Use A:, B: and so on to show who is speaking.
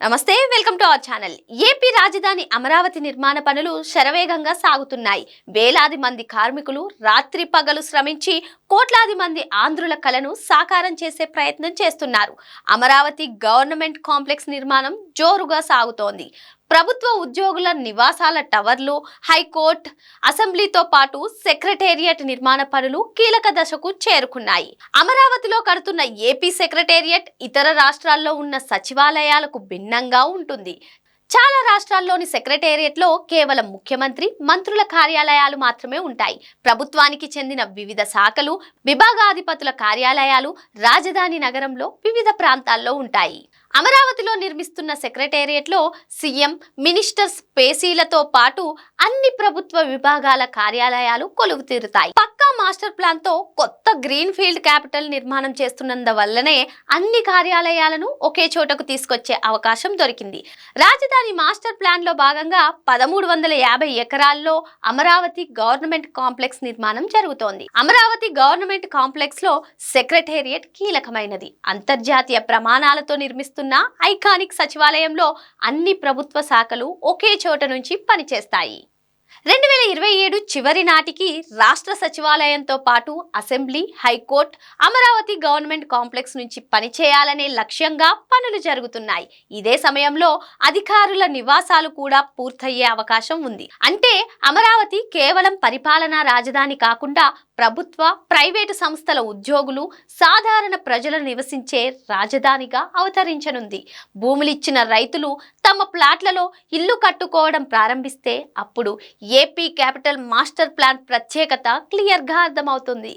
A: నమస్తే, welcome to our channel. AP రాజధాని అమరావతి నిర్మాణ పనులు శరవేగంగా సాగుతున్నాయి. వేలాది మంది కార్మికులు రాత్రి పగలు శ్రమించి కోట్లాది మంది ఆంధ్రుల కలను సాకారం చేసే ప్రయత్నం చేస్తున్నారు. అమరావతి గవర్నమెంట్ కాంప్లెక్స్ నిర్మాణం జోరుగా సాగుతోంది. ప్రభుత్వ ఉద్యోగుల నివాసాల టవర్లు, హైకోర్టు, అసెంబ్లీతో పాటు సెక్రటేరియట్ నిర్మాణ పనులు కీలక దశకు చేరుకున్నాయి. అమరావతిలో కడుతున్న ఏపీ సెక్రటేరియట్ ఇతర రాష్ట్రాల్లో ఉన్న సచివాలయాలకు భిన్నంగా ఉంటుంది. చాలా రాష్ట్రాల్లోని సెక్రటేరియట్లో కేవలం ముఖ్యమంత్రి, మంత్రుల కార్యాలయాలు మాత్రమే ఉంటాయి. ప్రభుత్వానికి చెందిన వివిధ శాఖలు, విభాగాధిపతుల కార్యాలయాలు రాజధాని నగరంలో వివిధ ప్రాంతాల్లో ఉంటాయి. అమరావతిలో నిర్మిస్తున్న సెక్రటేరియట్లో సీఎం, మినిస్టర్స్ పేసీలతో పాటు అన్ని ప్రభుత్వ విభాగాల కార్యాలయాలు కొలువు తీరుతాయి. పక్కా మాస్టర్ ప్లాన్ తో కొత్త గ్రీన్ ఫీల్డ్ క్యాపిటల్ నిర్మాణం చేస్తున్నందువల్లనే అన్ని కార్యాలయాలను ఒకే చోటకు తీసుకొచ్చే అవకాశం దొరికింది. రాజధాని మాస్టర్ ప్లాన్ లో భాగంగా 1350 ఎకరాల్లో అమరావతి గవర్నమెంట్ కాంప్లెక్స్ నిర్మాణం జరుగుతోంది. అమరావతి గవర్నమెంట్ కాంప్లెక్స్ లో సెక్రటేరియట్ కీలకమైనది. అంతర్జాతీయ ప్రమాణాలతో నిర్మిస్తున్న ఐకానిక్ సచివాలయంలో అన్ని ప్రభుత్వ శాఖలు ఒకే చోట నుంచి పనిచేస్తాయి. 2027 చివరి నాటికి రాష్ట్ర సచివాలయంతో పాటు assembly, high court Amaravati government complex నుంచి పనిచేయాలనే లక్ష్యంగా పనులు జరుగుతున్నాయి. ఇదే సమయంలో అధికారుల నివాసాలు కూడా పూర్తయ్యే అవకాశం ఉంది. అంటే అమరావతి కేవలం పరిపాలనా రాజధాని కాకుండా ప్రభుత్వ, ప్రైవేటు సంస్థల ఉద్యోగులు, సాధారణ ప్రజలు నివసించే రాజధానిగా అవతరించనుంది. భూములిచ్చిన రైతులు తమ ప్లాట్లలో ఇల్లు కట్టుకోవడం ప్రారంభిస్తే అప్పుడు ఏపీ క్యాపిటల్ మాస్టర్ ప్లాన్ ప్రత్యేకత క్లియర్గా అర్థమవుతుంది.